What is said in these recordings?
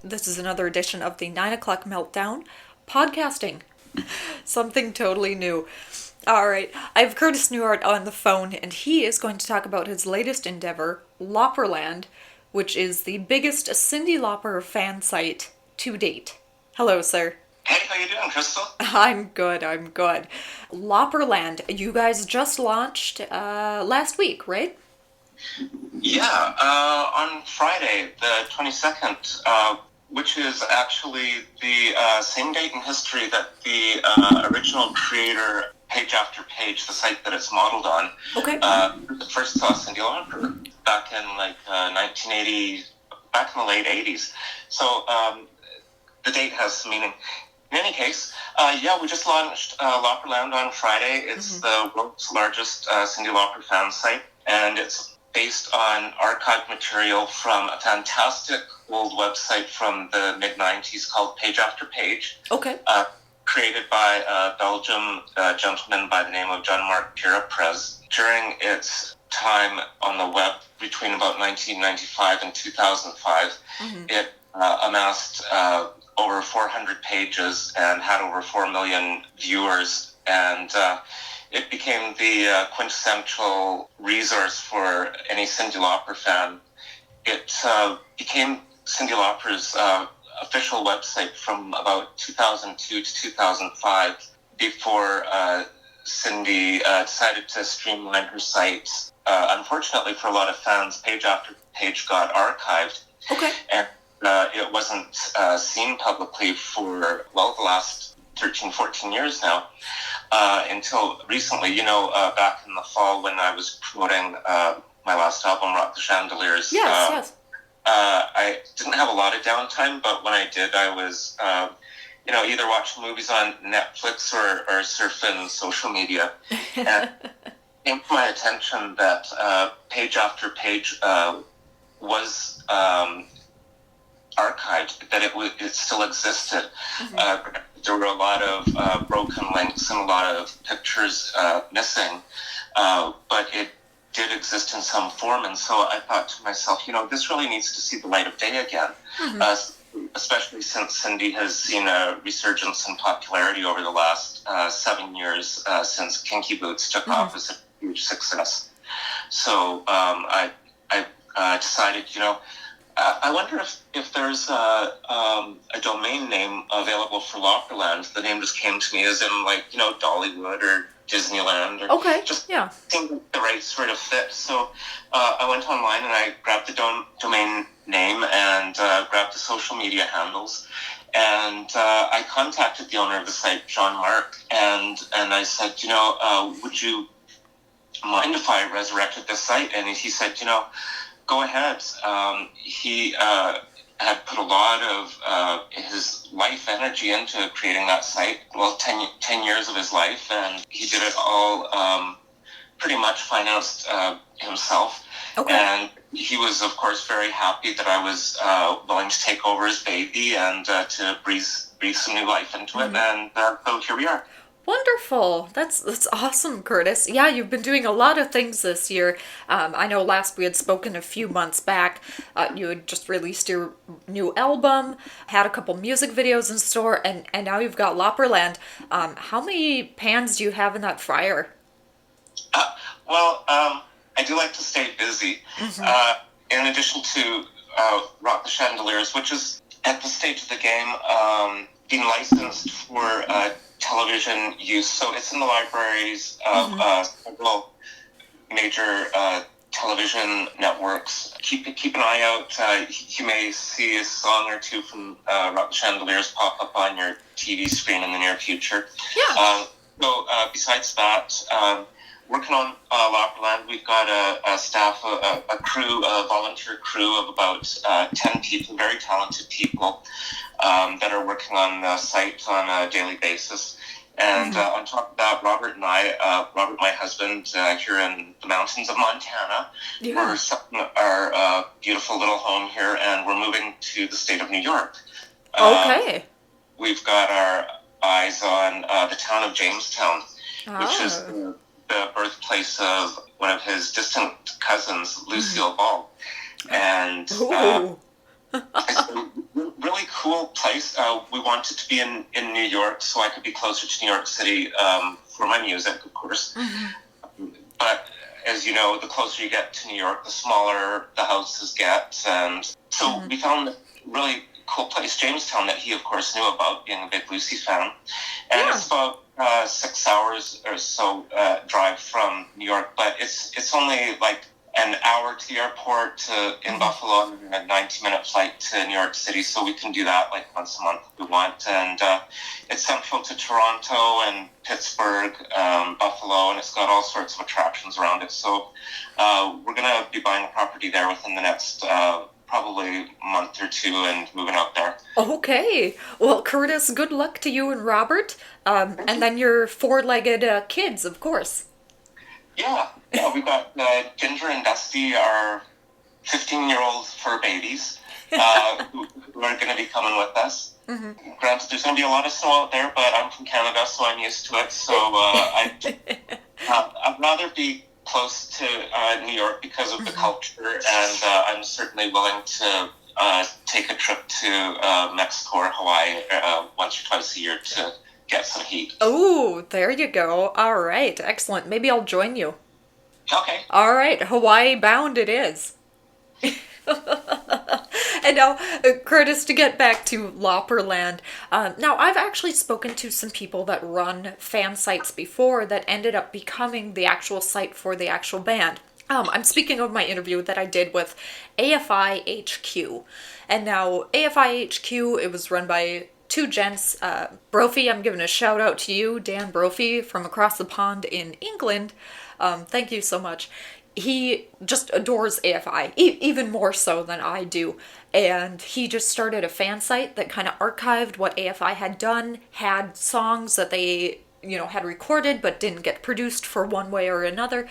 This is another edition of the 9 o'clock meltdown podcasting. Something totally new. All right, I have Curtis Newart on the phone, and he is going to talk about his latest endeavor, Lauperland, which is the biggest Cindi Lauper fan site to date. Hello, sir. Hey, how you doing, Crystal? I'm good. Lauperland, you guys just launched last week, right? Yeah, on Friday, the 22nd, which is actually the same date in history that the original creator, Page After Page, the site that it's modeled on, Okay. first saw Cindi Lauper back in 1980, back in the late 80s. So the date has some meaning. In any case, we just launched Lauperland on Friday. It's the world's largest Cindi Lauper fan site, and it's based on archived material from a fantastic old website from the mid-90s called Page After Page. Okay. Created by a Belgian gentleman by the name of Jean-Marc Piraprez. During its time on the web between about 1995 and 2005, it amassed over 400 pages and had over 4 million viewers, and it became the quintessential resource for any Cindi Lauper fan. It became Cindi Lauper's official website from about 2002 to 2005, before Cindi decided to streamline her site. Unfortunately for a lot of fans, Page After Page got archived. Okay. And it wasn't seen publicly for, the last 13, 14 years now, until recently, back in the fall when I was promoting my last album, Rock the Chandeliers. Yes. I didn't have a lot of downtime, but when I did, I was, either watching movies on Netflix or surfing social media. And it came to my attention that Page After Page was archived, that it still existed. There were a lot of broken links and a lot of pictures missing, but it did exist in some form, and so I thought to myself, this really needs to see the light of day again, especially since Cindi has seen a resurgence in popularity over the last 7 years since Kinky Boots took off as a huge success. So I decided, I wonder if there's a domain name available for Lauperland. The name just came to me as in Dollywood or Disneyland, or just seemed like the right sort of fit. So I went online and I grabbed the domain name and grabbed the social media handles, and I contacted the owner of the site, Jean-Marc, and I said, would you mind if I resurrected this site? And he said, go ahead. He had put a lot of his life energy into creating that site. 10 years of his life, and he did it all pretty much financed himself. Okay. And he was, of course, very happy that I was willing to take over his baby and to breathe some new life into it. And so here we are. Wonderful. That's awesome, Curtis. Yeah, you've been doing a lot of things this year. I know last we had spoken a few months back. You had just released your new album, had a couple music videos in store, and now you've got Lauperland. How many pans do you have in that fryer? I do like to stay busy. In addition to Rock the Chandeliers, which is at the stage of the game being licensed for television use, so it's in the libraries of several major television networks. Keep an eye out. You may see a song or two from Rock the Chandeliers pop up on your TV screen in the near future. Yeah. Besides that, working on Lauperland, we've got a staff, a crew, a volunteer crew of about 10 people, very talented people, that are working on the site on a daily basis. And on top of that, Robert, my husband, here in the mountains of Montana, we're setting our beautiful little home here, and we're moving to the state of New York. Okay. We've got our eyes on the town of Jamestown, which is the birthplace of one of his distant cousins, Lucille Ball. And It's a really cool place. We wanted to be in New York so I could be closer to New York City for my music, of course. But as you know, the closer you get to New York, the smaller the houses get. And so we found a really cool place, Jamestown, that he, of course, knew about, being a big Lucy fan. And it's about 6 hours or so drive from New York, but it's only like an hour to the airport in Buffalo and a 90-minute flight to New York City, so we can do that like once a month if we want. And it's central to Toronto and Pittsburgh, Buffalo, and it's got all sorts of attractions around it. So we're going to be buying a property there within the next probably month or two and moving out there. Okay. Well, Curtis, good luck to you and Robert. And then your four-legged kids, of course. Yeah, we've got Ginger and Dusty, our 15-year-old fur babies, who are going to be coming with us. Granted, there's going to be a lot of snow out there, but I'm from Canada, so I'm used to it. So I'd rather be close to New York because of the culture, and I'm certainly willing to take a trip to Mexico or Hawaii once or twice a year to get some heat. Oh, there you go. All right. Excellent. Maybe I'll join you. Okay. All right. Hawaii bound it is. And now, Curtis, to get back to Lauperland, now I've actually spoken to some people that run fan sites before that ended up becoming the actual site for the actual band. I'm speaking of my interview that I did with AFI HQ. And now, AFI HQ, it was run by two gents. Brophy, I'm giving a shout out to you, Dan Brophy from across the pond in England. Thank you so much. He just adores AFI, even more so than I do. And he just started a fan site that kind of archived what AFI had done, had songs that they, had recorded but didn't get produced for one way or another,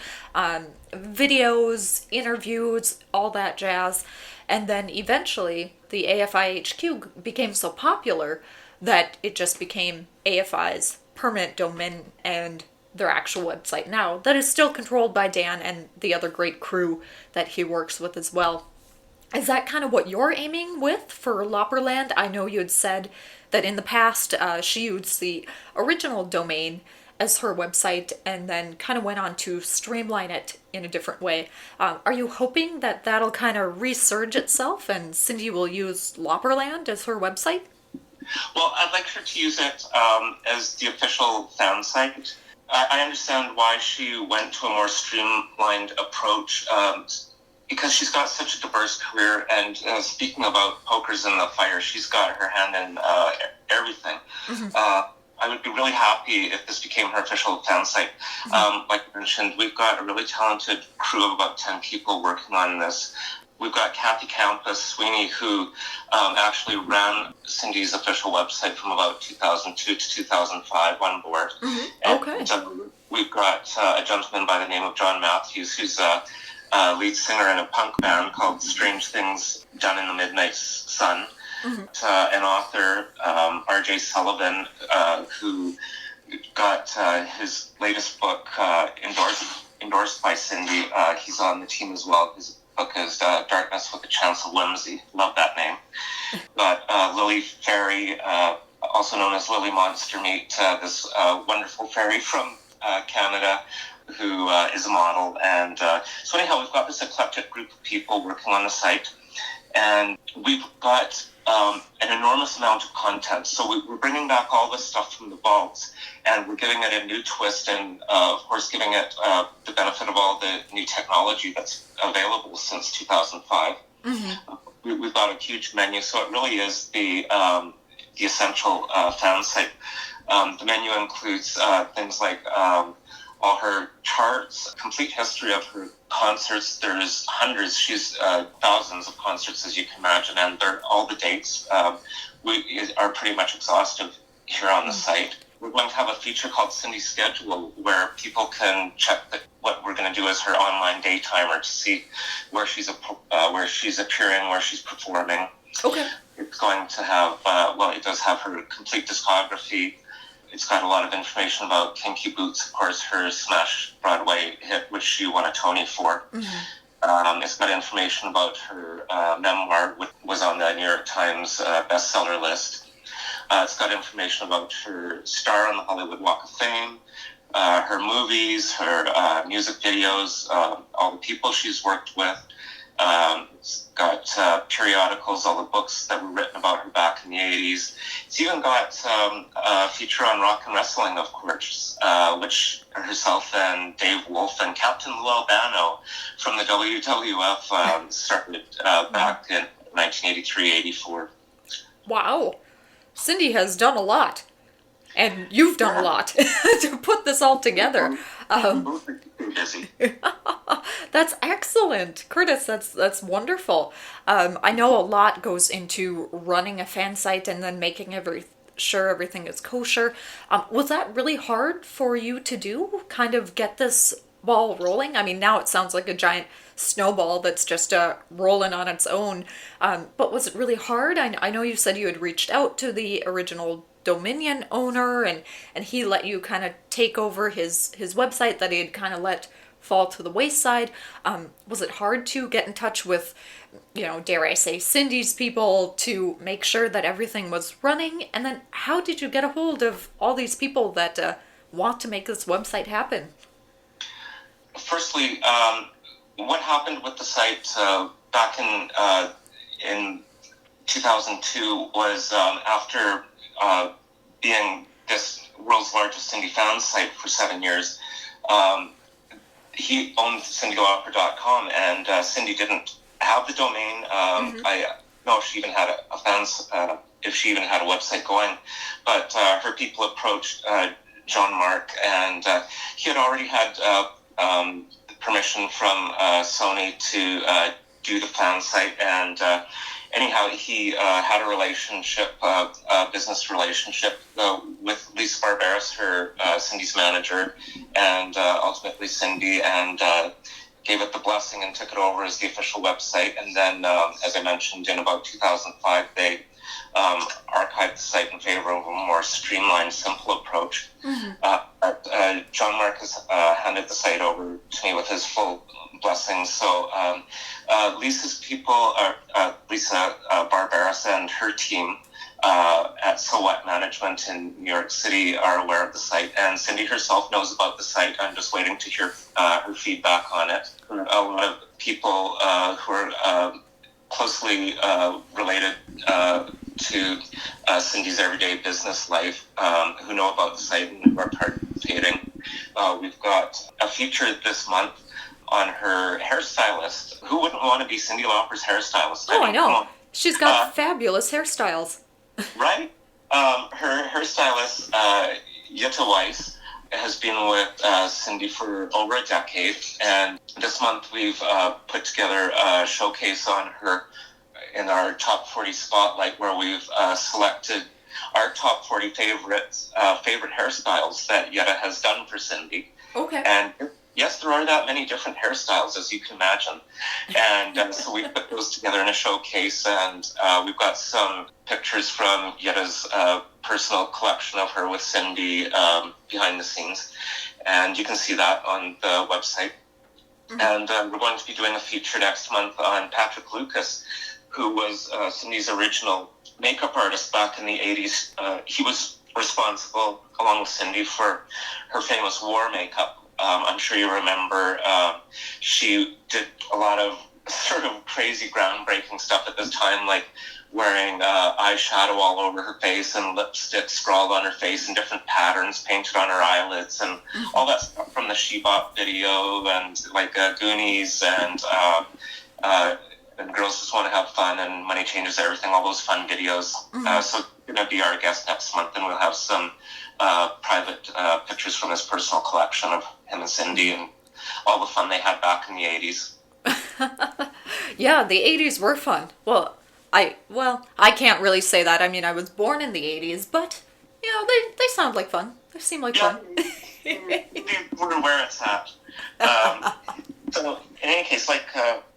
videos, interviews, all that jazz. And then eventually the AFI HQ became so popular that it just became AFI's permanent domain and their actual website now, that is still controlled by Dan and the other great crew that he works with as well. Is that kind of what you're aiming with for Lauperland? I know you had said that in the past she used the original domain as her website and then kind of went on to streamline it in a different way. Are you hoping that that'll kind of resurge itself and Cindi will use Lauperland as her website? Well, I'd like her to use it as the official fan site. I understand why she went to a more streamlined approach because she's got such a diverse career. And speaking about pokers in the fire, she's got her hand in everything. I would be really happy if this became her official fan site. Like I mentioned, we've got a really talented crew of about 10 people working on this. We've got Kathy Campus Sweeney, who actually ran Cindy's official website from about 2002 to 2005 on board. Okay. And we've got a gentleman by the name of John Matthews, who's a lead singer in a punk band called Strange Things Done in the Midnight Sun. An author, R.J. Sullivan, who got his latest book endorsed by Cindi. He's on the team as well. His book is Darkness with a Chance of Whimsy. Love that name. But Lily Ferry, also known as Lily Monster Meat, this wonderful fairy from Canada, who is a model. And so anyhow, we've got this eclectic group of people working on the site. And we've got an enormous amount of content. So we're bringing back all this stuff from the vaults, and we're giving it a new twist, and of course giving it the benefit of all the new technology that's available since 2005. We've got a huge menu, so it really is the essential fan site. The menu includes things like all her charts, complete history of her concerts. There's hundreds, she's thousands of concerts, as you can imagine, and all the dates are pretty much exhaustive here on the site. We're going to have a feature called Cindy's Schedule, where people can check what we're going to do as her online day timer to see where she's appearing, where she's performing. Okay. It's going to have, it does have her complete discography. It's got a lot of information about Kinky Boots, of course, her smash Broadway hit, which she won a Tony for. It's got information about her memoir, which was on the New York Times bestseller list. It's got information about her star on the Hollywood Walk of Fame, her movies, her music videos, all the people she's worked with. It's got periodicals, all the books that were written about her back in the 80s. It's even got a feature on rock and wrestling, of course, which herself and Dave Wolf and Captain Lou Albano from the WWF started back in 1983-84. Wow. Cindi has done a lot. And you've done a lot to put this all together. Busy. That's excellent, Curtis. That's wonderful. I know a lot goes into running a fan site and then making sure everything is kosher. Was that really hard for you to do? Kind of get this ball rolling? I mean, now it sounds like a giant snowball that's just rolling on its own. But was it really hard? I know you said you had reached out to the original Dominion owner and he let you kind of take over his website that he had kind of let fall to the wayside. Was it hard to get in touch with, dare I say, Cindi's people to make sure that everything was running? And then how did you get a hold of all these people that want to make this website happen? Firstly, what happened with the site back in 2002 was after being this world's largest Cindi fan site for 7 years, he owned CindiLauper.com, and Cindi didn't have the domain. I don't know if she even had if she even had a website going, but her people approached John Mark, and he had already had permission from Sony to do the fan site, and anyhow, he had a relationship, a business relationship with Lisa Barberis, her Cindi's manager, and ultimately Cindi, and gave it the blessing and took it over as the official website. And then, as I mentioned, in about 2005, they archived the site in favor of a more streamlined, simple approach. John Mark has handed the site over to me with his full blessing. So Lisa's people, Lisa Barberis and her team at So What Management in New York City are aware of the site, and Cindi herself knows about the site. I'm just waiting to hear her feedback on it. A lot of people who are closely related to Cindi's everyday business life who know about the site and who are participating. We've got a feature this month on her hairstylist. Who wouldn't want to be Cindi Lauper's hairstylist? Oh, I know. She's got fabulous hairstyles. Right? Her hairstylist, Jutta Weiss, has been with Cindi for over a decade, and this month we've put together a showcase on her in our top 40 spotlight, where we've selected our top 40 favorite hairstyles that Jutta has done for Cindi. Okay. And yes, there are that many different hairstyles, as you can imagine. And so we put those together in a showcase, and we've got some pictures from Jutta's personal collection of her with Cindi behind the scenes. And you can see that on the website. And we're going to be doing a feature next month on Patrick Lucas, who was Cindi's original makeup artist back in the 80s. He was responsible, along with Cindi, for her famous war makeup. I'm sure you remember she did a lot of sort of crazy groundbreaking stuff at this time, like wearing eyeshadow all over her face and lipstick scrawled on her face in different patterns painted on her eyelids, and all that stuff from the She-Bop video and like Goonies and Girls Just Want to Have Fun and Money Changes Everything, all those fun videos. So you're going to be our guest next month, and we'll have some private pictures from his personal collection of him and Cindi and all the fun they had back in the 80s. Yeah, the 80s were fun. Well, I can't really say that. I mean, I was born in the 80s, but, they sound like fun. They seem like fun. We're where it's at. So, in any case, like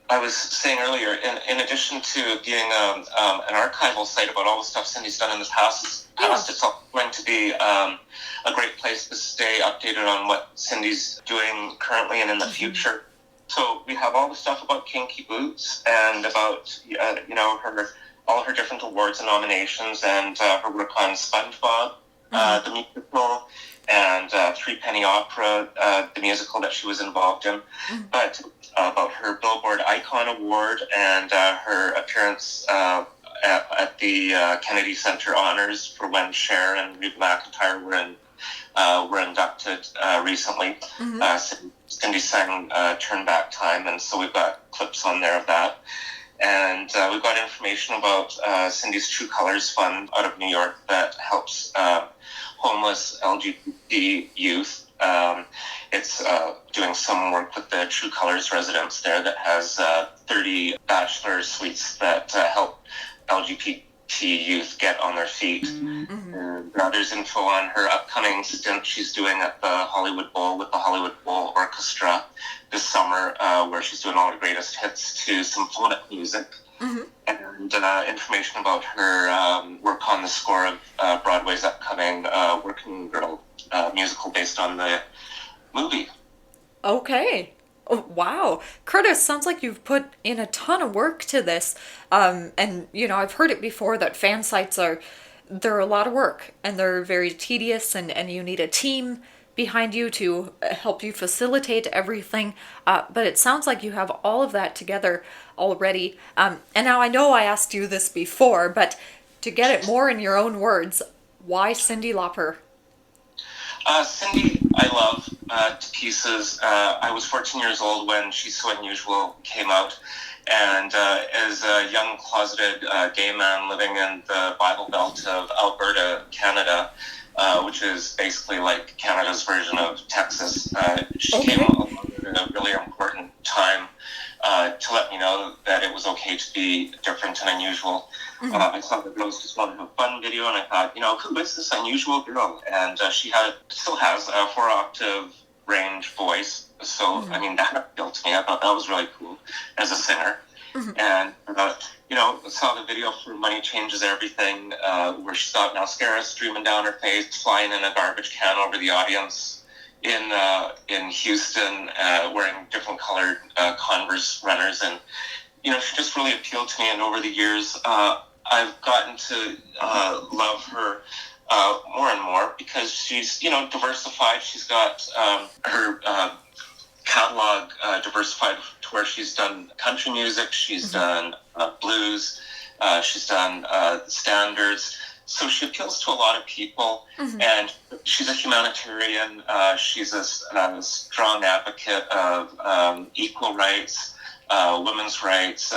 I was saying earlier, in addition to being an archival site about all the stuff Cindi's done in the past, it's also going to be a great place to stay updated on what Cindi's doing currently and in the future. So we have all the stuff about Kinky Boots and about, all her different awards and nominations, and her work on SpongeBob, the musical, and Three Penny Opera, the musical that she was involved in. But about her Billboard Icon Award and her appearance at the Kennedy Center Honors for when Cher and Reba McEntire were inducted recently. Cindi sang Turn Back Time, and so we've got clips on there of that. And we've got information about Cindy's True Colors Fund out of New York that helps homeless LGBT youth. It's doing some work with the True Colors residents there that has 30 bachelor suites that help LGBT youth get on their feet. And there's info on her upcoming stint she's doing at the Hollywood Bowl with the Hollywood Bowl Orchestra this summer, where she's doing all her greatest hits to symphonic music. And information about her work on the score of Broadway's upcoming Working Girl musical based on the movie. Okay. Oh, wow. Curtis, sounds like you've put in a ton of work to this. And, I've heard it before that fan sites they're a lot of work and they're very tedious and you need a team behind you to help you facilitate everything. But it sounds like you have all of that together already. And now I know I asked you this before, but to get it more in your own words, why Cindi Lauper? Cindi, I love to pieces. I was 14 years old when She's So Unusual came out. And as a young closeted gay man living in the Bible Belt of Alberta, Canada, which is basically like Canada's version of Texas, she came along at a really important time to let me know that it was okay to be different and unusual. I saw the girls just wanted a fun video, and I thought, who is this unusual girl? And she still has a 4-octave range voice. So, that appealed to me. I thought that was really cool as a singer. And, saw the video for Money Changes Everything, where she's got mascara streaming down her face, flying in a garbage can over the audience in Houston, wearing different colored Converse runners. And, she just really appealed to me. And over the years, I've gotten to love her more and more because she's, diversified. She's got her catalog diversified to where she's done country music, she's done blues, she's done standards. So she appeals to a lot of people, and she's a humanitarian. She's a strong advocate of equal rights, women's rights,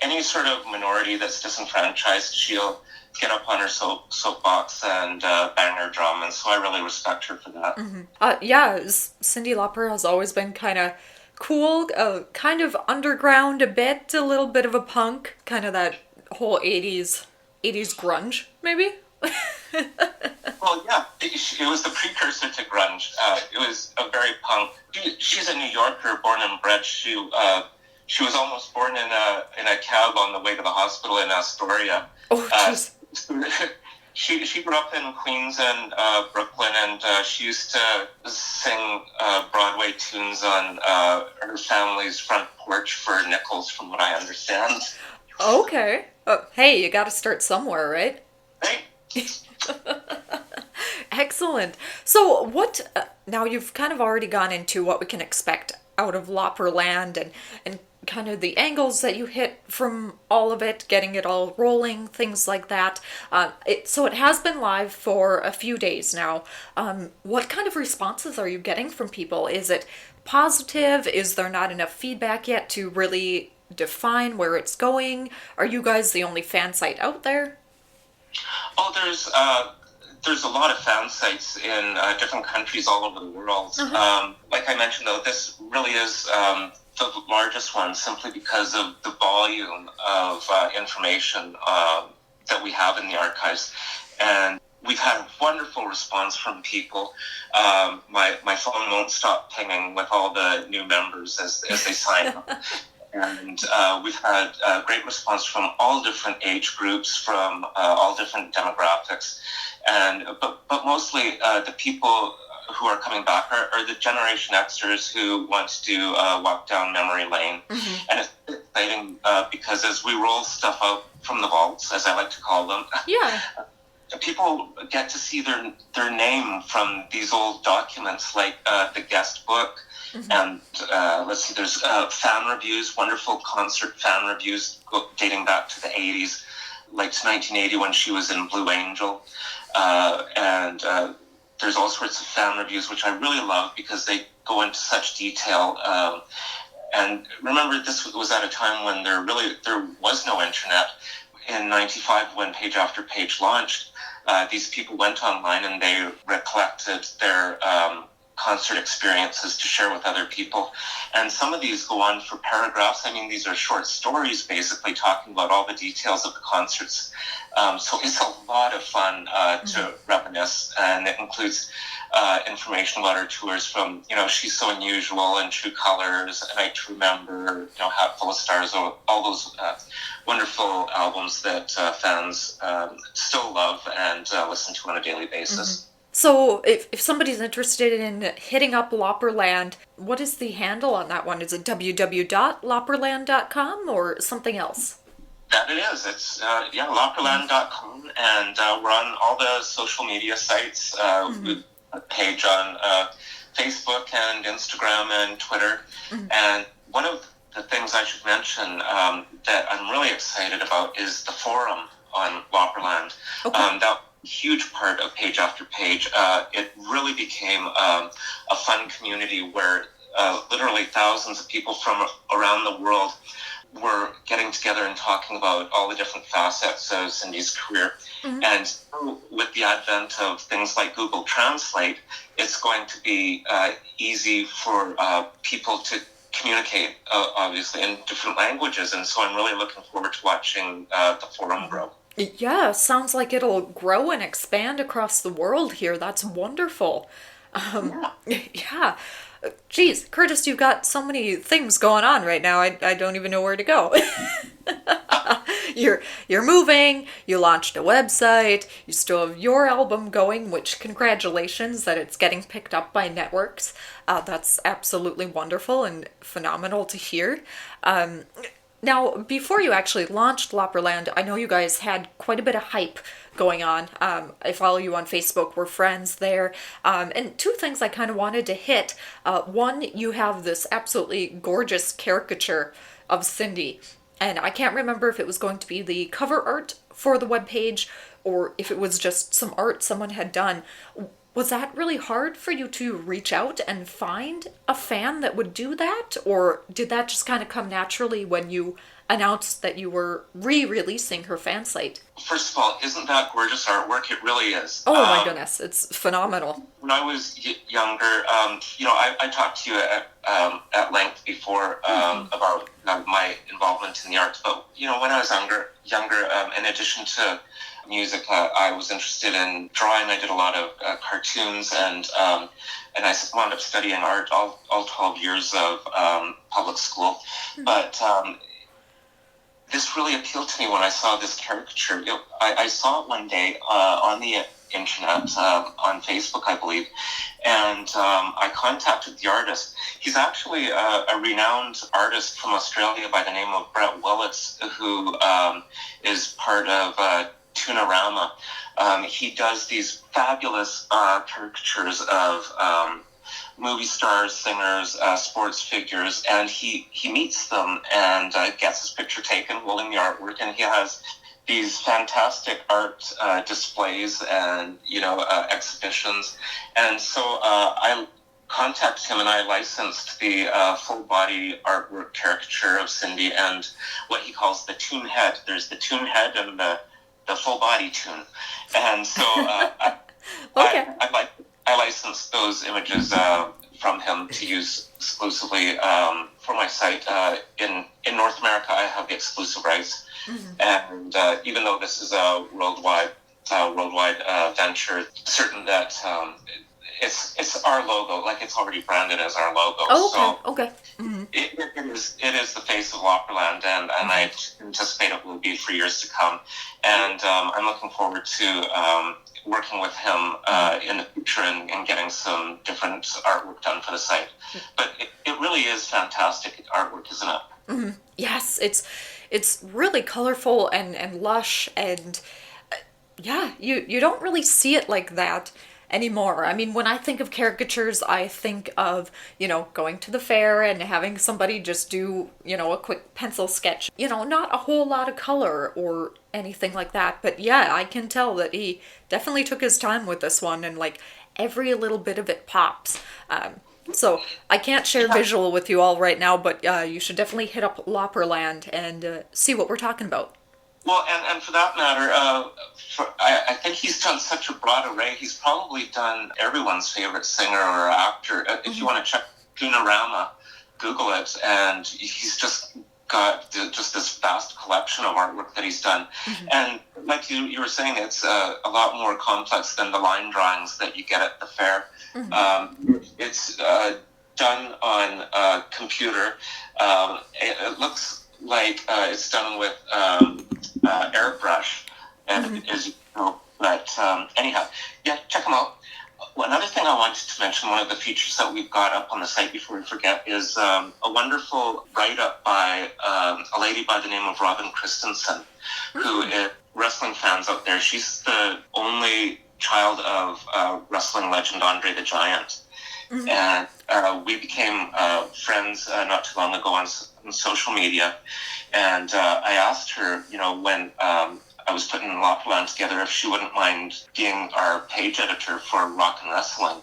any sort of minority that's disenfranchised. She'll get up on her soapbox and bang her drum, and so I really respect her for that. Cindi Lauper has always been kind of cool, kind of underground a bit, a little bit of a punk, kind of that whole 80s grunge, maybe? Well, yeah, it was the precursor to grunge. It was a very punk. She's a New Yorker, born and bred. She was almost born in a cab on the way to the hospital in Astoria. Oh, jeez. She grew up in Queens and Brooklyn, and she used to sing Broadway tunes on her family's front porch for nickels, from what I understand. Okay. Hey, you got to start somewhere, right? Right. Excellent. So what, now you've kind of already gone into what we can expect out of Lauperland and kind of the angles that you hit from all of it, getting it all rolling, things like that. So it has been live for a few days now. What kind of responses are you getting from people? Is it positive? Is there not enough feedback yet to really define where it's going? Are you guys the only fan site out there? Oh, there's a lot of fan sites in different countries all over the world. Like I mentioned, though, this really is the largest one simply because of the volume of information that we have in the archives. And we've had a wonderful response from people. My phone won't stop pinging with all the new members as they sign up. And we've had a great response from all different age groups, from all different demographics. But mostly the people who are coming back are the Generation Xers who want to do walk down memory lane. And it's exciting because as we roll stuff out from the vaults, as I like to call them, people get to see their name from these old documents, like the guest book. And let's see, there's fan reviews, wonderful concert fan reviews dating back to the 80s, like to 1980 when she was in Blue Angel. And there's all sorts of fan reviews, which I really love because they go into such detail. And remember, this was at a time when there was no internet. In 95, when Page After Page launched, these people went online and they recollected their concert experiences to share with other people. And some of these go on for paragraphs. I mean, these are short stories basically talking about all the details of the concerts. So it's a lot of fun to reminisce, and it includes information about our tours from, She's So Unusual and True Colors, A Night to Remember, Hat Full of Stars, all those wonderful albums that fans still love and listen to on a daily basis. So if somebody's interested in hitting up Lauperland, what is the handle on that one? Is it www.lauperland.com or something else? That it is. It's, lauperland.com, and we're on all the social media sites. We have a page on Facebook and Instagram and Twitter. And one of the things I should mention that I'm really excited about is the forum on Lauperland. That huge part of Page After Page. It really became a fun community where literally thousands of people from around the world were getting together and talking about all the different facets of Cindi's career. And with the advent of things like Google Translate, it's going to be easy for people to communicate, obviously, in different languages. And so I'm really looking forward to watching the forum grow. Yeah, sounds like it'll grow and expand across the world here. That's wonderful. Yeah. Geez, Curtis, you've got so many things going on right now. I don't even know where to go. You're moving, you launched a website, you still have your album going, which congratulations that it's getting picked up by networks. That's absolutely wonderful and phenomenal to hear. Now, before you actually launched Lauperland, I know you guys had quite a bit of hype going on. I follow you on Facebook. We're friends there. And two things I kind of wanted to hit. One, you have this absolutely gorgeous caricature of Cindi. And I can't remember if it was going to be the cover art for the webpage or if it was just some art someone had done. Was that really hard for you to reach out and find a fan that would do that? Or did that just kind of come naturally when you announced that you were re-releasing her fan site? First of all, isn't that gorgeous artwork? It really is. Oh my goodness, it's phenomenal. When I was younger, I talked to you at length before about my involvement in the arts. But, when I was younger, in addition to music, I was interested in drawing. I did a lot of cartoons, and I wound up studying art all 12 years of public school. But this really appealed to me when I saw this caricature. I saw it one day on the internet, on Facebook, I believe, and I contacted the artist. He's actually a renowned artist from Australia by the name of Brett Willits, who is part of Tunarama. He does these fabulous caricatures of movie stars, singers, sports figures, and he meets them and gets his picture taken holding the artwork, and he has these fantastic art displays and exhibitions. And so I contacted him and I licensed the full body artwork caricature of Cindi and what he calls the tune head. There's the tune head and the full body tune. And so okay. I licensed those images from him to use exclusively for my site. In North America, I have the exclusive rights. And even though this is a worldwide venture, certain that it's our logo, like it's already branded as our logo. Oh, So okay. Mm-hmm. it is the face of Lauperland, and I anticipate it will be for years to come. And I'm looking forward to working with him in the future and getting some different artwork done for the site. But it really is fantastic artwork, isn't it? Mm-hmm. Yes, it's really colorful and lush, and yeah, you don't really see it like that anymore. I mean, when I think of caricatures, I think of, going to the fair and having somebody just do, a quick pencil sketch. Not a whole lot of color or anything like that. But yeah, I can tell that he definitely took his time with this one, and like every little bit of it pops. So I can't share visual with you all right now, but you should definitely hit up Lauperland and see what we're talking about. Well, and for that matter, I think he's done such a broad array. He's probably done everyone's favorite singer or actor. If you want to check Goonorama, Google it, and he's just got just this vast collection of artwork that he's done. And like you were saying, it's a lot more complex than the line drawings that you get at the fair. It's done on a computer. It looks like it's done with airbrush, and but anyhow, yeah, check them out. Another thing I wanted to mention, one of the features that we've got up on the site before we forget, is a wonderful write-up by a lady by the name of Robin Christensen, who is wrestling fans out there. She's the only child of wrestling legend Andre the Giant. And we became friends not too long ago on social media. And I asked her, when I was putting Lauperland together, if she wouldn't mind being our page editor for Rock and Wrestling.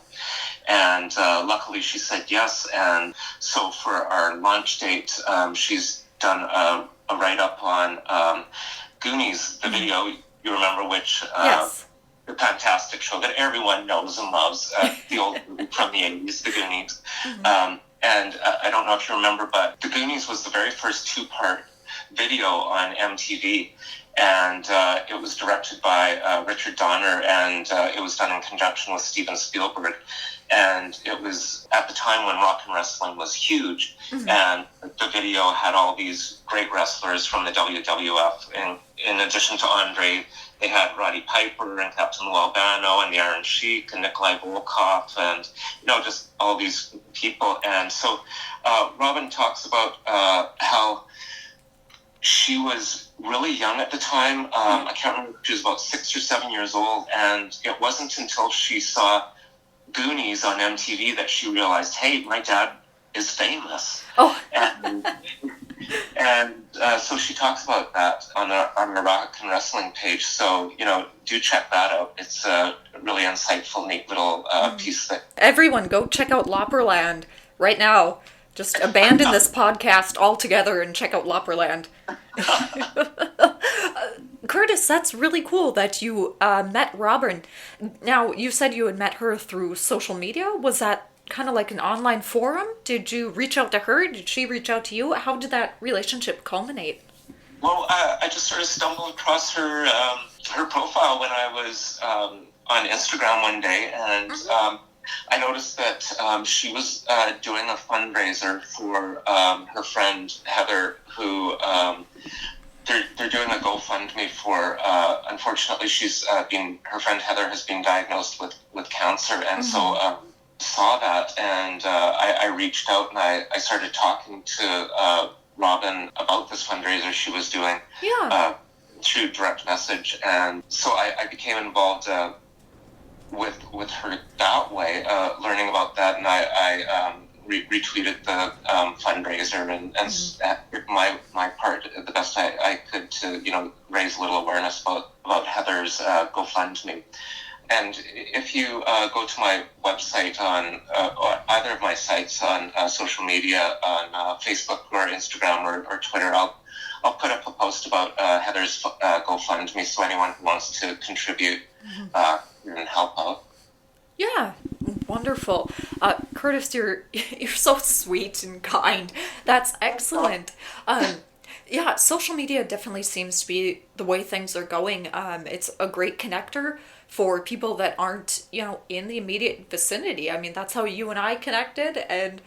And luckily she said yes. And so for our launch date, she's done a write-up on Goonies, the video, you remember, which... Yes. The fantastic show that everyone knows and loves, the old movie from the 80s, The Goonies. And I don't know if you remember, but The Goonies was the very first two-part video on MTV. And it was directed by Richard Donner, and it was done in conjunction with Steven Spielberg. And it was at the time when rock and wrestling was huge. And the video had all these great wrestlers from the WWF. And in addition to Andre, they had Roddy Piper and Captain Lou Albano and the Iron Sheik and Nikolai Volkov and, just all these people. And so Robin talks about how she was really young at the time. I can't remember, she was about 6 or 7 years old. And it wasn't until she saw Goonies on MTV that she realized, hey, my dad is famous. Oh. And so she talks about that on the Rock and Wrestling page. So, do check that out. It's a really insightful, neat little piece. Everyone, go check out Lauperland right now. Just abandon this podcast altogether and check out Lauperland. Curtis, that's really cool that you met Robin. Now, you said you had met her through social media. Was that kind of like an online forum? Did you reach out to her? Did she reach out to you? How did that relationship culminate? Well, I just sort of stumbled across her profile when I was on Instagram one day, and I noticed that she was doing a fundraiser for her friend Heather, who they're doing a GoFundMe for. Unfortunately, her friend Heather has been diagnosed with cancer, and so. Saw that, and I reached out and I started talking to Robin about this fundraiser she was doing through direct message, and so I became involved with her that way, learning about that, and I retweeted the fundraiser and did my part the best I could to raise a little awareness about Heather's GoFundMe. And if you go to my website on or either of my sites on social media, on Facebook or Instagram or Twitter, I'll put up a post about Heather's GoFundMe, so anyone who wants to contribute and help out. Yeah, wonderful. Curtis, you're so sweet and kind. That's excellent. Yeah, social media definitely seems to be the way things are going. It's a great connector for people that aren't, in the immediate vicinity. I mean, that's how you and I connected, and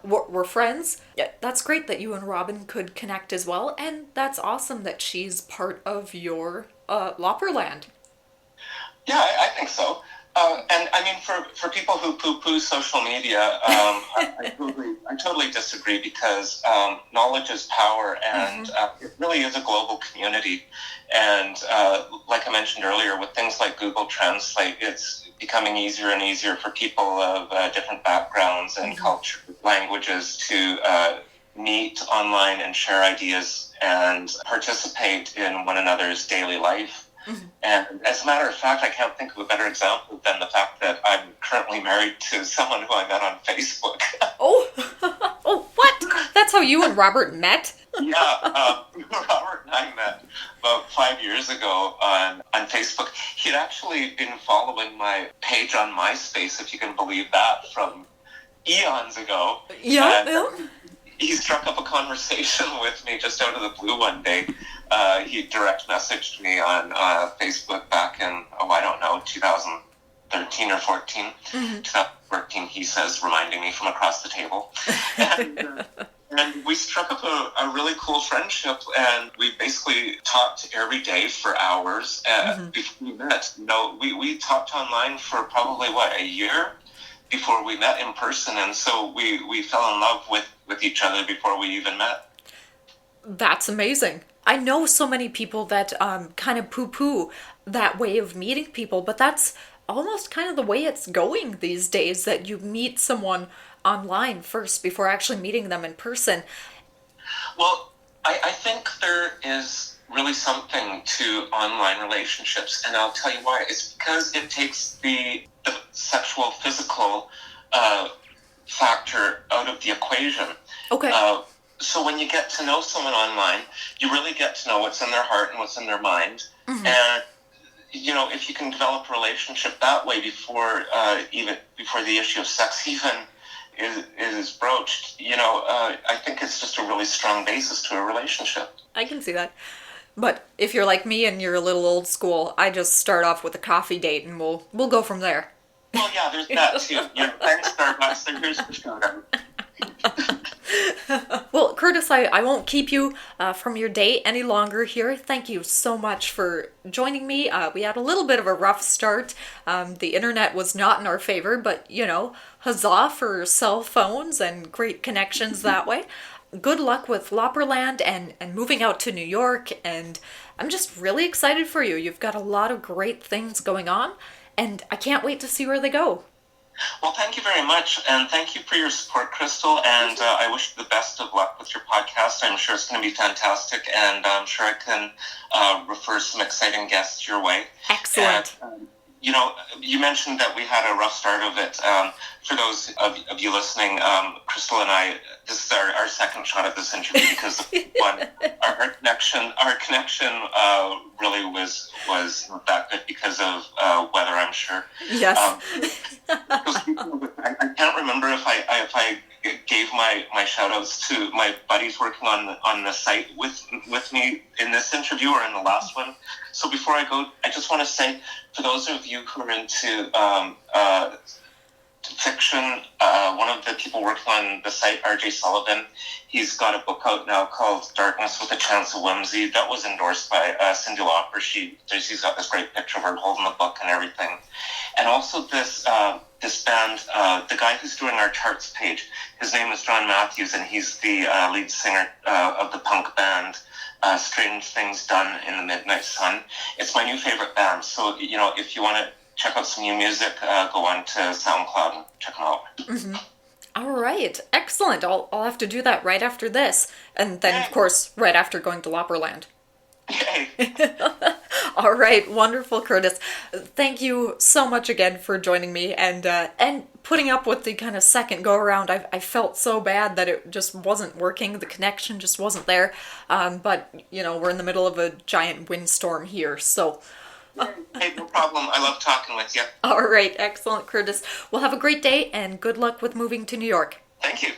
we're friends. Yeah, that's great that you and Robin could connect as well, and that's awesome that she's part of your Lauperland. Yeah, I think so. And I mean, for people who poo-poo social media, I totally disagree because knowledge is power, and it really is a global community. And like I mentioned earlier, with things like Google Translate, it's becoming easier and easier for people of different backgrounds and culture, languages to meet online and share ideas and participate in one another's daily life. And as a matter of fact, I can't think of a better example than the fact that I'm currently married to someone who I met on Facebook. Oh, oh, what? That's how you and Robert met? Yeah, Robert and I met about 5 years ago on Facebook. He'd actually been following my page on MySpace, if you can believe that, from eons ago. Yeah, And yeah. he struck up a conversation with me just out of the blue one day. He direct messaged me on Facebook back in, I don't know, 2013 or 14. 2014, he says, reminding me from across the table. And we struck up a really cool friendship, and we basically talked every day for hours before we met. We talked online for probably, a year before we met in person, and so we fell in love with each other before we even met. That's amazing. I know so many people that kind of poo-poo that way of meeting people, but that's almost kind of the way it's going these days, that you meet someone online first before actually meeting them in person. Well, I think there is really something to online relationships, and I'll tell you why. It's because it takes the sexual, physical factor out of the equation. Okay. So when you get to know someone online, you really get to know what's in their heart and what's in their mind. And, if you can develop a relationship that way even before the issue of sex even is broached, I think it's just a really strong basis to a relationship. I can see that. But if you're like me and you're a little old school, I just start off with a coffee date and we'll go from there. Well, yeah, there's that too. Thanks, Starbucks. And here's the shout Well, Curtis, I won't keep you from your date any longer here. Thank you so much for joining me. We had a little bit of a rough start. The internet was not in our favor, but, huzzah for cell phones and great connections that way. Good luck with Lauperland and moving out to New York, and I'm just really excited for you. You've got a lot of great things going on, and I can't wait to see where they go. Well, thank you very much, and thank you for your support, Crystal, and I wish you the best of luck with your podcast. I'm sure it's going to be fantastic, and I'm sure I can refer some exciting guests your way. Excellent. And, you mentioned that we had a rough start of it. For those of you listening, Crystal and I, this is our second shot at this interview because our connection really was not that good because of weather, I'm sure. Yes. I can't remember if I gave my shout outs to my buddies working on the site with me in this interview or in the last one. So before I go, I just want to say, for those of you who are into fiction, one of the people working on the site, R.J. Sullivan, he's got a book out now called Darkness with a Chance of Whimsy. That was endorsed by Cindi Lauper. She's got this great picture of her holding the book and everything. And also this band, the guy who's doing our charts page, his name is John Matthews, and he's the lead singer of the punk band Strange Things Done in the Midnight Sun. It's my new favorite band. So, if you want to check out some new music, go on to SoundCloud and check them out. Mm-hmm. All right. Excellent. I'll have to do that right after this. And then, of course, right after going to Lauperland. Yay. All right. Wonderful, Curtis. Thank you so much again for joining me and putting up with the kind of second go around. I felt so bad that it just wasn't working. The connection just wasn't there. But, we're in the middle of a giant windstorm here, so... Hey, no problem. I love talking with you. All right. Excellent, Curtis. Well, have a great day and good luck with moving to New York. Thank you.